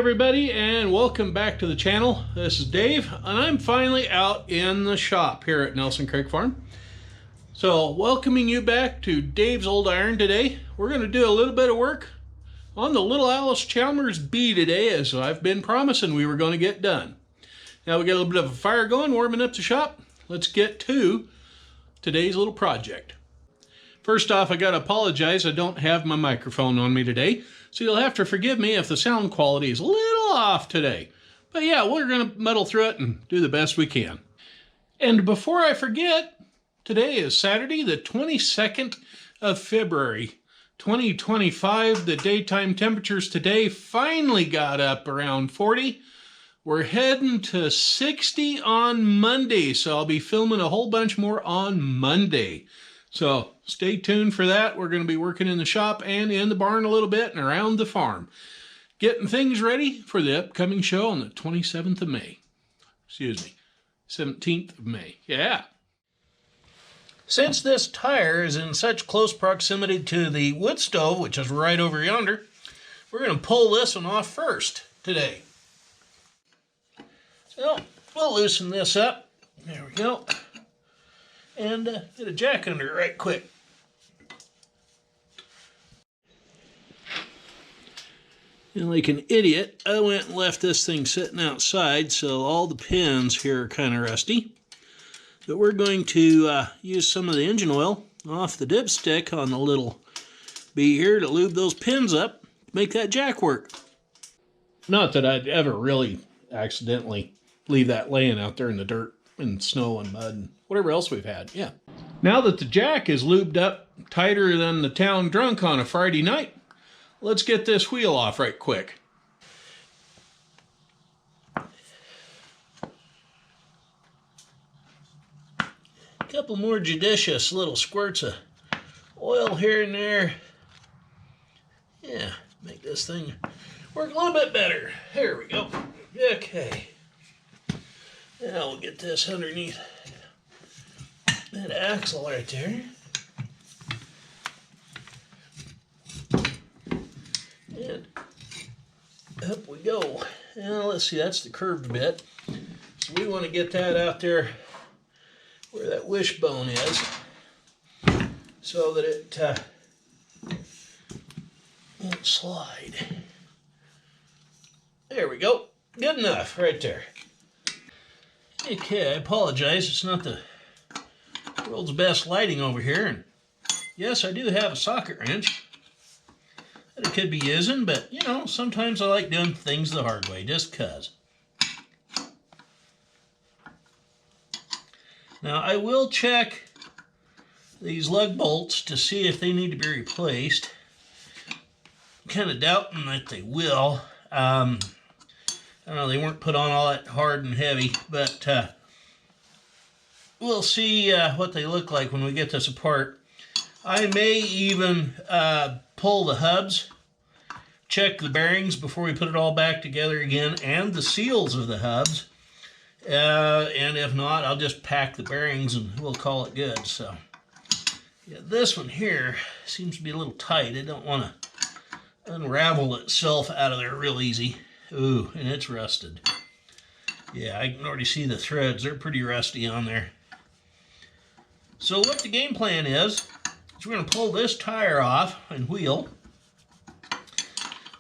everybody, and welcome back to the channel. This is Dave, and I'm finally out in the shop here at Nelson Creek Farm. So, welcoming you back to Dave's Old Iron today. We're going to do a little bit of work on the little Allis Chalmers B today, as I've been promising we were going to get done. Now we got a little bit of a fire going, warming up the shop. Let's get to today's little project. First off, I got to apologize. I don't have my microphone on me today, so you'll have to forgive me if the sound quality is a little off today. But yeah, we're going to muddle through it and do the best we can. And before I forget, today is Saturday, the 22nd of February, 2025. The daytime temperatures today finally got up around 40. We're heading to 60 on Monday, so I'll be filming a whole bunch more on Monday. So stay tuned for that. We're going to be working in the shop and in the barn a little bit and around the farm, getting things ready for the upcoming show on the 27th of May. Excuse me, 17th of May. Yeah. Since this tire is in such close proximity to the wood stove, which is right over yonder, we're going to pull this one off first today. So we'll loosen this up. There we go. And get a jack under it right quick. And like an idiot, I went and left this thing sitting outside, so all the pins here are kind of rusty. But we're going to use some of the engine oil off the dipstick on the little B here to lube those pins up, make that jack work. Not that I'd ever really accidentally leave that laying out there in the dirt and snow and mud and whatever else we've had, yeah. Now that the jack is lubed up tighter than the town drunk on a Friday night, let's get this wheel off right quick. A couple more judicious little squirts of oil here and there. Yeah, make this thing work a little bit better. There we go. Okay. Now we'll get this underneath that axle right there. And up we go. Now let's see, that's the curved bit. So we want to get that out there where that wishbone is, so that it won't slide. There we go. Good enough right there. Okay, I apologize. It's not the world's best lighting over here. And yes, I do have a socket wrench that I could be using, but you know, sometimes I like doing things the hard way, just 'cause. Now, I will check these lug bolts to see if they need to be replaced. I'm kind of doubting that they will. I don't know, they weren't put on all that hard and heavy, but we'll see what they look like when we get this apart. I may even pull the hubs, check the bearings before we put it all back together again, and the seals of the hubs. And if not, I'll just pack the bearings and we'll call it good. So, yeah, this one here seems to be a little tight. I don't want to unravel itself out of there real easy. Ooh, and it's rusted. Yeah, I can already see the threads. They're pretty rusty on there. So what the game plan is we're going to pull this tire off and wheel,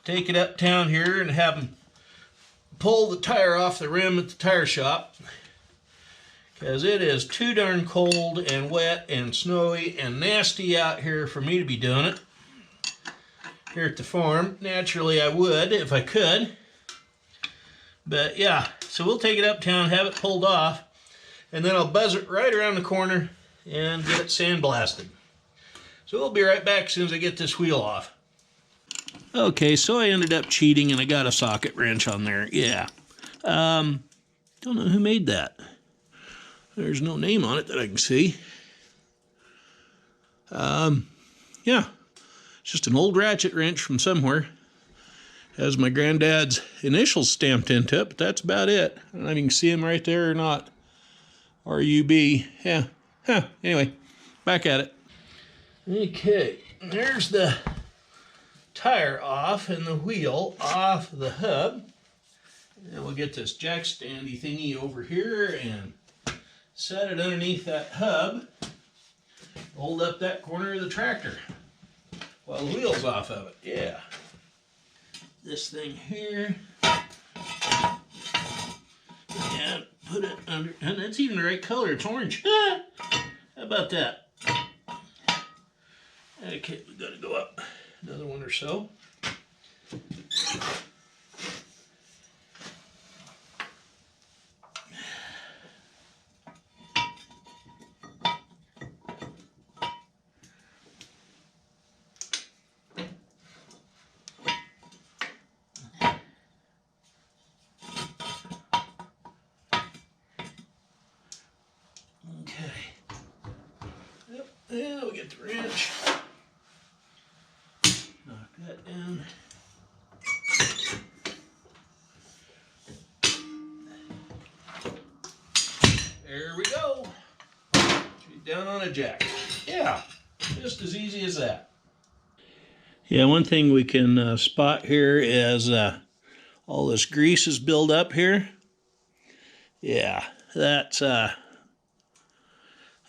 take it uptown here and have them pull the tire off the rim at the tire shop, because it is too darn cold and wet and snowy and nasty out here for me to be doing it here at the farm. Naturally, I would if I could. But yeah, so we'll take it uptown, have it pulled off, and then I'll buzz it right around the corner and get it sandblasted. So we'll be right back as soon as I get this wheel off. Okay, so I ended up cheating and I got a socket wrench on there. Yeah. Don't know who made that. There's no name on it that I can see. Yeah, it's just an old ratchet wrench from somewhere. Has my granddad's initials stamped into it, but that's about it. I don't know if you can see them right there or not. R-U-B. Yeah. Huh. Anyway, back at it. Okay, there's the tire off and the wheel off the hub. And we'll get this jack standy thingy over here and set it underneath that hub. Hold up that corner of the tractor while the wheel's off of it. Yeah. This thing here. And put it under, and that's even the right color, it's orange. How about that? Okay, we gotta go up another one or so. Yeah, we'll get the wrench. Knock that down. There we go. Straight down on a jack. Yeah, just as easy as that. Yeah, one thing we can spot here is all this grease is built up here. Yeah, that's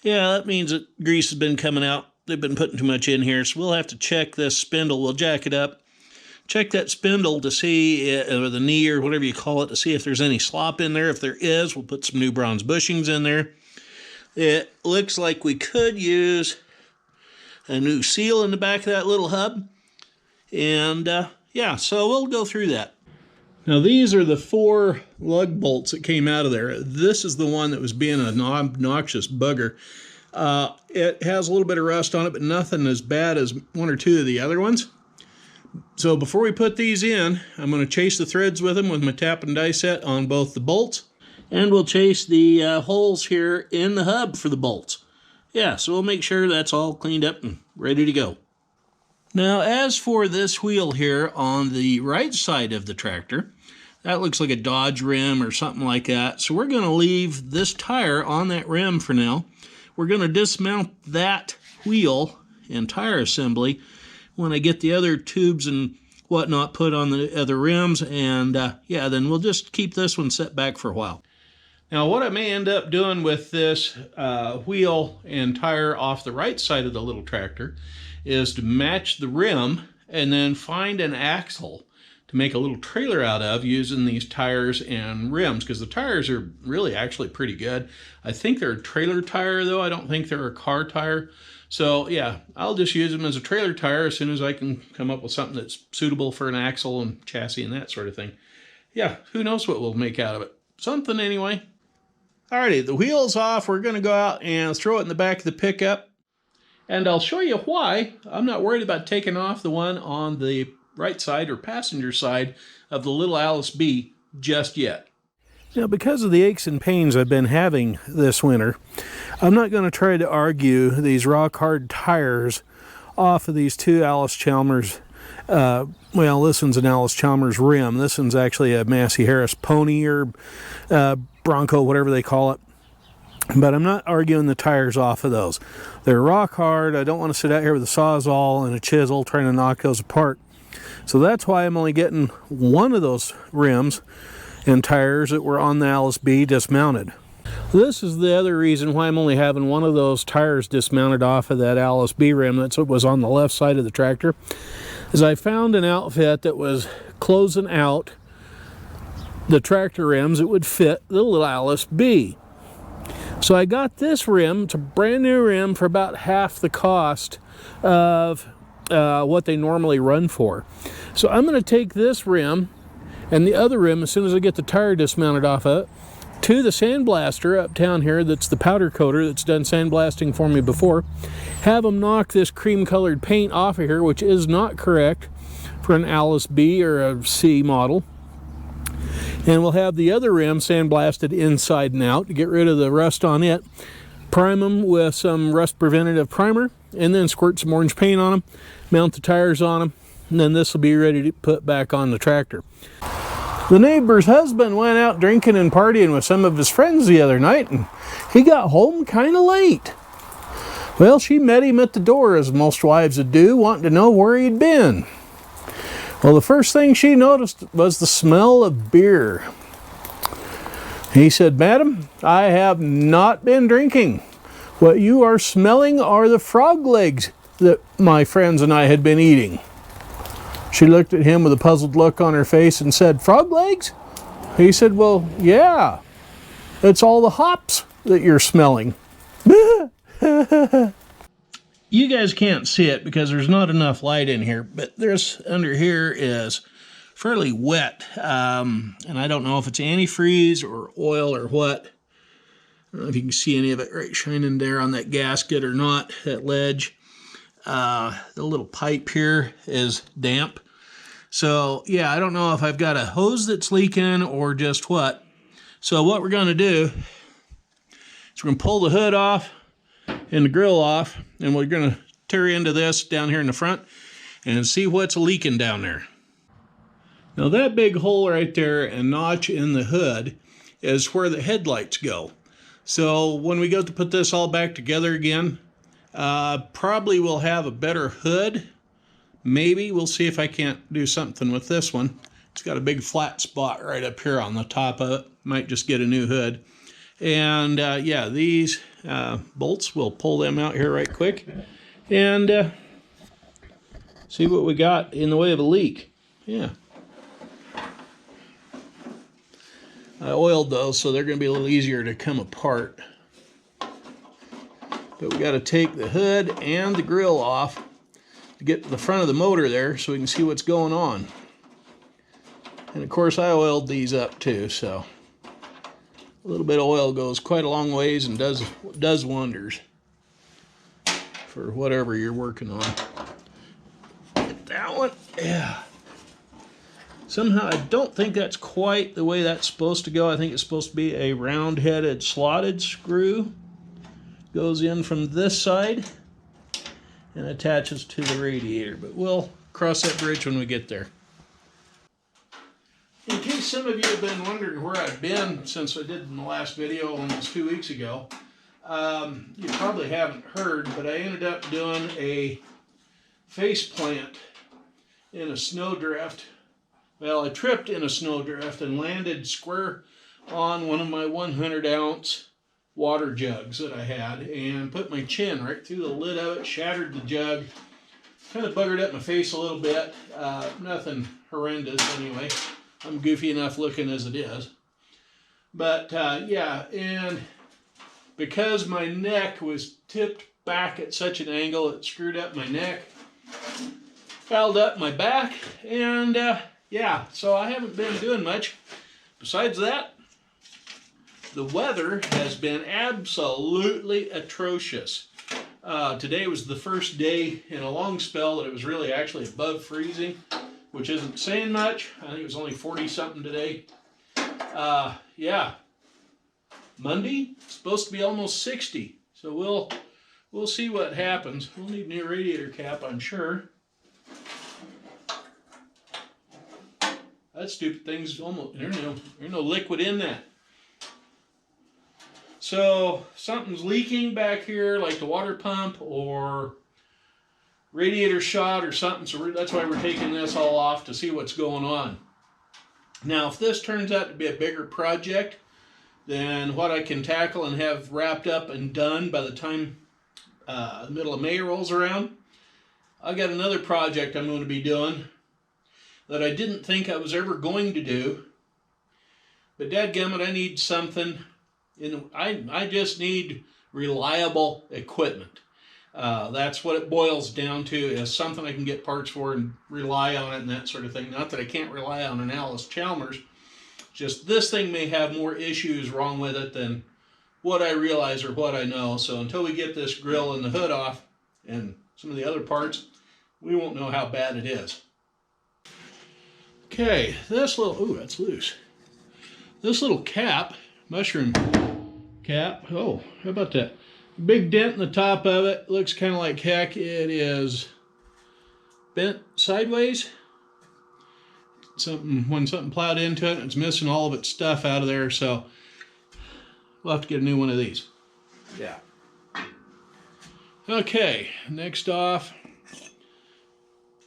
yeah, that means that grease has been coming out. They've been putting too much in here, so we'll have to check this spindle. We'll jack it up, check that spindle to see, or the knee or whatever you call it, to see if there's any slop in there. If there is, we'll put some new bronze bushings in there. It looks like we could use a new seal in the back of that little hub. And yeah, so we'll go through that. Now these are the 4 lug bolts that came out of there. This is the one that was being an obnoxious bugger. It has a little bit of rust on it, but nothing as bad as 1 or 2 of the other ones. So before we put these in, I'm going to chase the threads with them with my tap and die set on both the bolts. And we'll chase the holes here in the hub for the bolts. Yeah, so we'll make sure that's all cleaned up and ready to go. Now, as for this wheel here on the right side of the tractor, that looks like a Dodge rim or something like that. So we're going to leave this tire on that rim for now. We're going to dismount that wheel and tire assembly when I get the other tubes and whatnot put on the other rims. And yeah, then we'll just keep this one set back for a while. Now, what I may end up doing with this wheel and tire off the right side of the little tractor is to match the rim and then find an axle to make a little trailer out of using these tires and rims, because the tires are really actually pretty good. I think they're a trailer tire though. I don't think they're a car tire. So yeah, I'll just use them as a trailer tire as soon as I can come up with something that's suitable for an axle and chassis and that sort of thing. Yeah, who knows what we'll make out of it. Something anyway. Alrighty, the wheel's off. We're going to go out and throw it in the back of the pickup. And I'll show you why I'm not worried about taking off the one on the right side or passenger side of the little Allis B just yet. Now, because of the aches and pains I've been having this winter, I'm not going to try to argue these rock hard tires off of these 2 Allis Chalmers. Well, this one's an Allis Chalmers rim. This one's actually a Massey Harris Pony or Bronco, whatever they call it. But I'm not arguing the tires off of those. They're rock hard. I don't want to sit out here with a Sawzall and a chisel trying to knock those apart. So that's why I'm only getting one of those rims and tires that were on the Allis B dismounted. This is the other reason why I'm only having one of those tires dismounted off of that Allis B rim that was on the left side of the tractor. Is I found an outfit that was closing out the tractor rims that would fit the little Allis B. So I got this rim. It's a brand new rim for about half the cost of what they normally run for. So I'm going to take this rim and the other rim, as soon as I get the tire dismounted off of it, to the sandblaster uptown here, that's the powder coater that's done sandblasting for me before, have them knock this cream colored paint off of here, which is not correct for an Allis B or a C model. And we'll have the other rim sandblasted inside and out to get rid of the rust on it. Prime them with some rust preventative primer, and then squirt some orange paint on them, mount the tires on them, and then this will be ready to put back on the tractor. The neighbor's husband went out drinking and partying with some of his friends the other night, and he got home kind of late. Well, she met him at the door, as most wives would do, wanting to know where he'd been. Well, the first thing she noticed was the smell of beer. He said, "Madam, I have not been drinking. What you are smelling are the frog legs that my friends and I had been eating." She looked at him with a puzzled look on her face and said, "Frog legs?" He said, "Well, yeah, it's all the hops that you're smelling." You guys can't see it because there's not enough light in here, but this under here is fairly wet, and I don't know if it's antifreeze or oil or what. I don't know if you can see any of it right shining there on that gasket or not, that ledge. The little pipe here is damp. So yeah, I don't know if I've got a hose that's leaking or just what. So what we're going to do is we're going to pull the hood off and the grill off, and we're going to tear into this down here in the front and see what's leaking down there. Now that big hole right there and notch in the hood is where the headlights go. So when we go to put this all back together again, probably we'll have a better hood. Maybe we'll see if I can't do something with this one. It's got a big flat spot right up here on the top of it. Might just get a new hood. And yeah, these bolts, we'll pull them out here right quick and see what we got in the way of a leak. Yeah. I oiled those, so they're going to be a little easier to come apart. But we got to take the hood and the grill off to get to the front of the motor there so we can see what's going on. And of course I oiled these up too, so a little bit of oil goes quite a long ways and does wonders for whatever you're working on. Get that one. Yeah. Somehow I don't think that's quite the way that's supposed to go. I think it's supposed to be a round-headed slotted screw. Goes in from this side and attaches to the radiator. But we'll cross that bridge when we get there. In case some of you have been wondering where I've been since I did in the last video almost 2 weeks ago, you probably haven't heard, but I ended up doing a face plant in a snowdrift. Well, I tripped in a snowdrift and landed square on one of my 100-ounce water jugs that I had and put my chin right through the lid of it, shattered the jug, kind of buggered up my face a little bit. Nothing horrendous anyway. I'm goofy enough looking as it is. But yeah, and because my neck was tipped back at such an angle, it screwed up my neck, fouled up my back, and yeah, so I haven't been doing much. Besides that, the weather has been absolutely atrocious. Today was the first day in a long spell that it was really actually above freezing, which isn't saying much. I think it was only 40-something today. Yeah, Monday, it's supposed to be almost 60. So we'll see what happens. We'll need a new radiator cap, I'm sure. That stupid thing's almost, there's no liquid in that. So something's leaking back here, like the water pump or radiator shot or something. So that's why we're taking this all off to see what's going on. Now, if this turns out to be a bigger project than what I can tackle and have wrapped up and done by the time the middle of May rolls around, I got another project I'm going to be doing that I didn't think I was ever going to do. But dadgummit, I need something. I just need reliable equipment. That's what it boils down to, is something I can get parts for and rely on it and that sort of thing. Not that I can't rely on an Allis Chalmers. Just this thing may have more issues wrong with it than what I realize or what I know. So until we get this grill and the hood off and some of the other parts, we won't know how bad it is. Okay, this little, ooh, that's loose. This little cap, mushroom cap, oh, how about that? Big dent in the top of it. Looks kind of like heck. It is bent sideways. When something plowed into it, it's missing all of its stuff out of there, so we'll have to get a new one of these. Yeah. Okay, next off,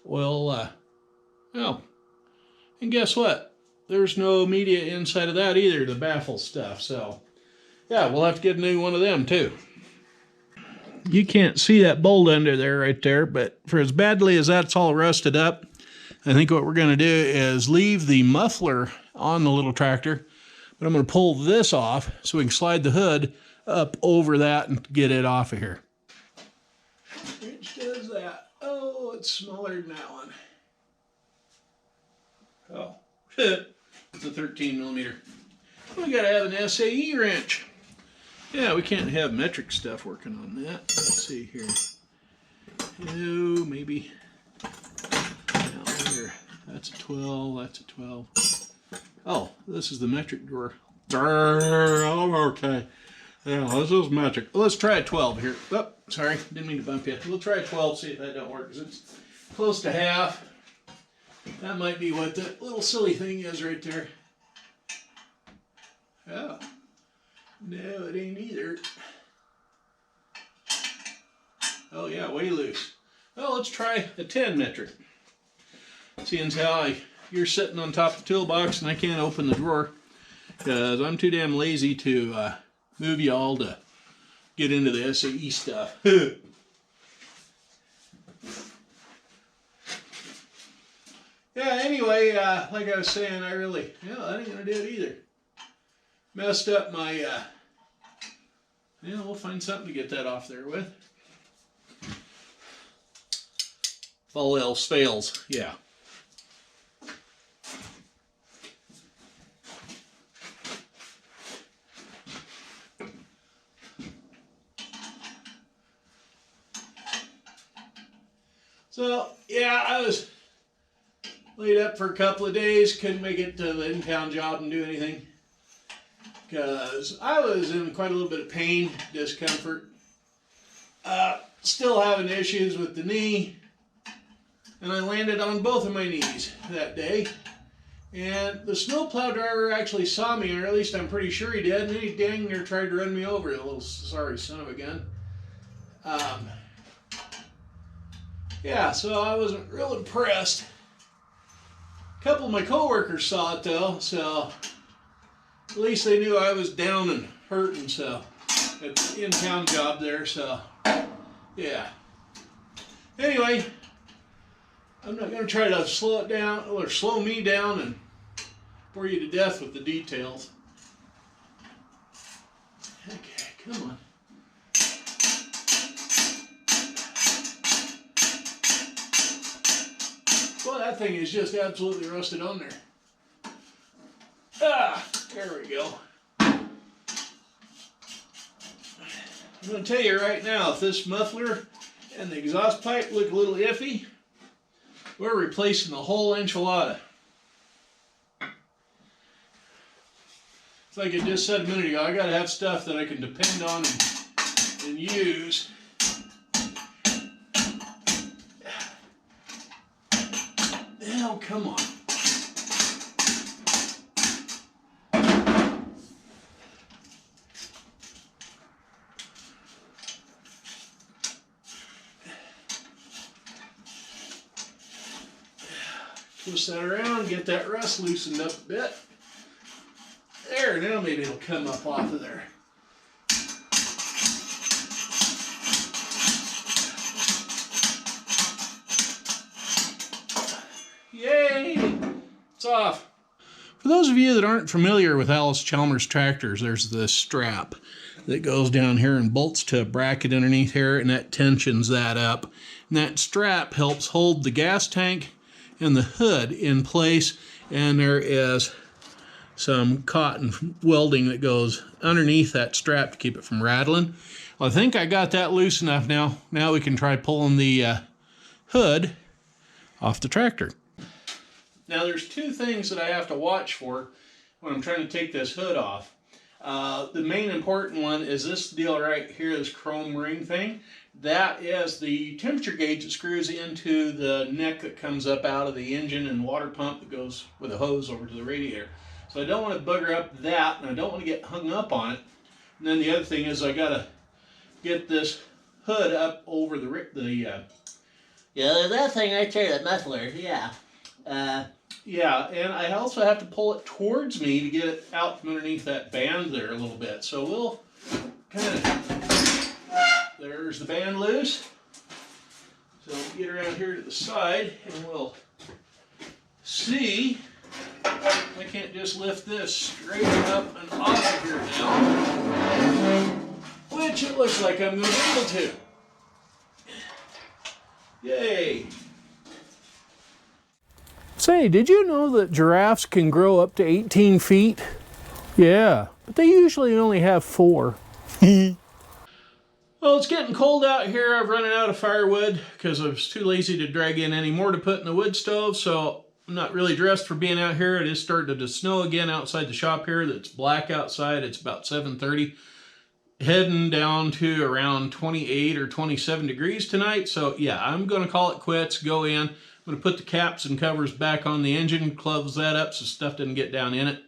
we'll, oh, and guess what? there's no media inside of that either, the baffle stuff. So yeah, we'll have to get a new one of them too. You can't see that bolt under there right there, but for as badly as that's all rusted up, I think what we're going to do is leave the muffler on the little tractor, but I'm going to pull this off so we can slide the hood up over that and get it off of here. Which does that? Oh, it's smaller than that one. Oh, it's a 13 millimeter. We got to have an SAE wrench. Yeah, we can't have metric stuff working on that. Let's see here. Oh, maybe. Here. That's a 12. That's a 12. Oh, this is the metric drawer. Oh, okay. Yeah, this is metric. Let's try a 12 here. Oh, sorry, didn't mean to bump you. We'll try a 12, see if that don't work, because it's close to half. That might be what that little silly thing is right there. Oh. No, it ain't either. Oh yeah, way loose. Well, let's try a 10 metric. Seeing as how you're sitting on top of the toolbox and I can't open the drawer because I'm too damn lazy to move y'all to get into the SAE stuff. Yeah, anyway, like I was saying, that ain't gonna do it either. Messed up my, yeah, we'll find something to get that off there with. If all else fails, yeah. So, yeah, I was laid up for a couple of days, couldn't make it to the in-town job and do anything. Because I was in quite a little bit of pain, discomfort. Still having issues with the knee. And I landed on both of my knees that day. And the snowplow driver actually saw me, or at least I'm pretty sure he did, and he dang near tried to run me over, the little sorry son of a gun. Yeah, so I wasn't real impressed. A couple of my coworkers saw it though, so at least they knew I was down and hurting, so at the in-town job there, so yeah. Anyway, I'm not going to try to slow it down or slow me down and bore you to death with the details. Okay, come on. Well, that thing is just absolutely rusted on there. Ah, there we go. I'm going to tell you right now, if this muffler and the exhaust pipe look a little iffy, we're replacing the whole enchilada. It's like I just said a minute ago, I got to have stuff that I can depend on and use. Oh, come on. Twist that around, get that rust loosened up a bit. There, now maybe it'll come up off of there. Yay! It's off. For those of you that aren't familiar with Allis Chalmers tractors, there's this strap that goes down here and bolts to a bracket underneath here, and that tensions that up. And that strap helps hold the gas tank and the hood in place, and there is some cotton welding that goes underneath that strap to keep it from rattling. Well, I think I got that loose enough now. Now we can try pulling the hood off the tractor. Now there's two things that I have to watch for when I'm trying to take this hood off. The main important one is this deal right here, this chrome ring thing. That is the temperature gauge that screws into the neck that comes up out of the engine and water pump that goes with a hose over to the radiator. So I don't want to bugger up that, and I don't want to get hung up on it. And then the other thing is I got to get this hood up over the yeah, that thing right there, the muffler, yeah. Yeah, and I also have to pull it towards me to get it out from underneath that band there a little bit. So we'll kind of, there's the band loose. So we'll get around here to the side and we'll see. I can't just lift this straight up and off of here now, which it looks like I'm going to be able to. Yay! Say, did you know that giraffes can grow up to 18 feet? Yeah, but they usually only have 4. Well, it's getting cold out here. I've run out of firewood because I was too lazy to drag in any more to put in the wood stove, so I'm not really dressed for being out here. It is starting to snow again outside the shop here. It's black outside. It's about 7:30. Heading down to around 28 or 27 degrees tonight. So yeah, I'm going to call it quits, go in. I'm going to put the caps and covers back on the engine, close that up so stuff doesn't get down in it.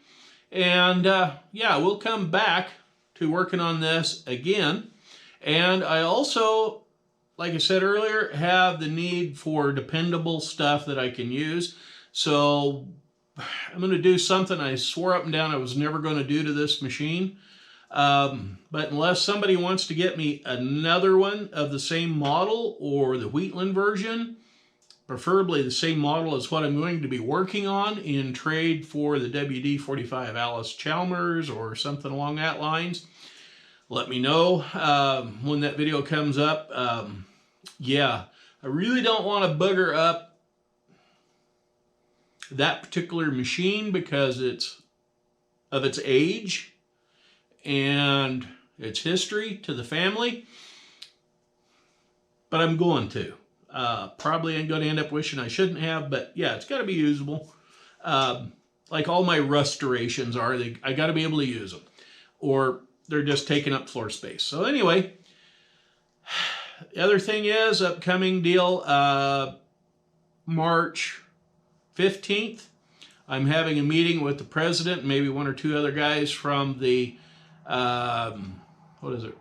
And yeah, we'll come back to working on this again. And I also, like I said earlier, have the need for dependable stuff that I can use. So I'm going to do something I swore up and down I was never going to do to this machine. But unless somebody wants to get me another one of the same model or the Wheatland version, preferably the same model as what I'm going to be working on in trade for the WD-45 Allis Chalmers or something along that lines, let me know when that video comes up. Yeah, I really don't want to bugger up that particular machine because it's of its age and its history to the family, but I'm going to. Probably ain't going to end up wishing I shouldn't have, but yeah, it's got to be usable. Like all my restorations are, I got to be able to use them, or they're just taking up floor space. So anyway, the other thing is upcoming deal, March 15th. I'm having a meeting with the president and maybe 1 or 2 other guys from the what is it?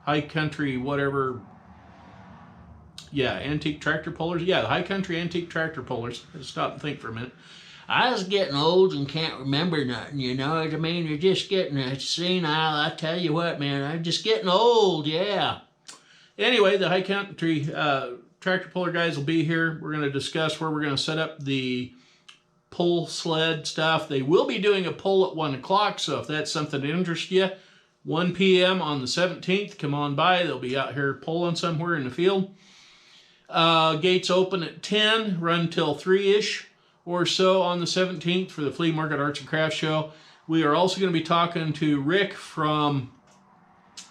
High Country, whatever. Yeah, antique tractor pullers. Yeah, the High Country antique tractor pullers. Let's stop and think for a minute. I was getting old and can't remember nothing, you know what I mean? You're just getting senile. I tell you what, man, I'm just getting old, yeah. Anyway, the High Country tractor puller guys will be here. We're going to discuss where we're going to set up the pull sled stuff. They will be doing a pull at 1 o'clock, so if that's something that interests you, 1 p.m. on the 17th, come on by. They'll be out here pulling somewhere in the field. Gates open at 10, run till 3-ish or so on the 17th for the Flea Market Arts and Crafts Show. We are also going to be talking to Rick from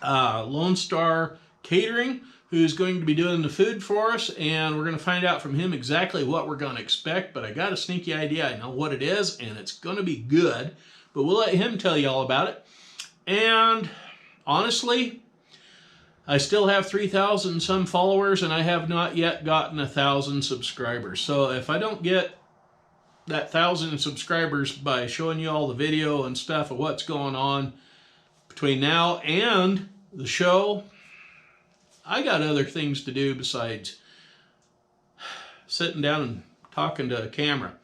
Lone Star Catering, who's going to be doing the food for us, and we're going to find out from him exactly what we're going to expect, but I got a sneaky idea. I know what it is, and it's going to be good, but we'll let him tell you all about it. And honestly, I still have 3,000 some followers, and I have not yet gotten 1,000 subscribers. So if I don't get that 1,000 subscribers by showing you all the video and stuff of what's going on between now and the show, I got other things to do besides sitting down and talking to a camera.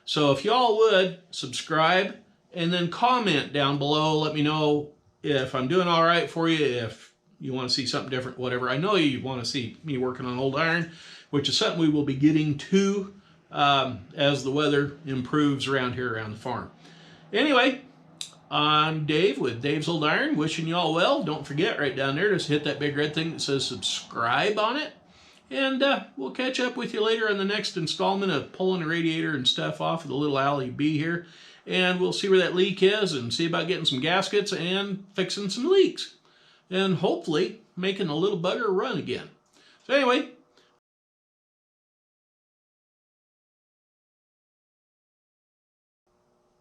So if y'all would subscribe and then comment down below, let me know if I'm doing all right for you, if you want to see something different, whatever. I know you want to see me working on old iron, which is something we will be getting to as the weather improves around here around the farm. Anyway, I'm Dave with Dave's Old Iron, wishing you all well. Don't forget, right down there, just hit that big red thing that says subscribe on it. And we'll catch up with you later on the next installment of pulling the radiator and stuff off of the little Allis B here. And we'll see where that leak is and see about getting some gaskets and fixing some leaks. And hopefully making a little bugger run again. So anyway,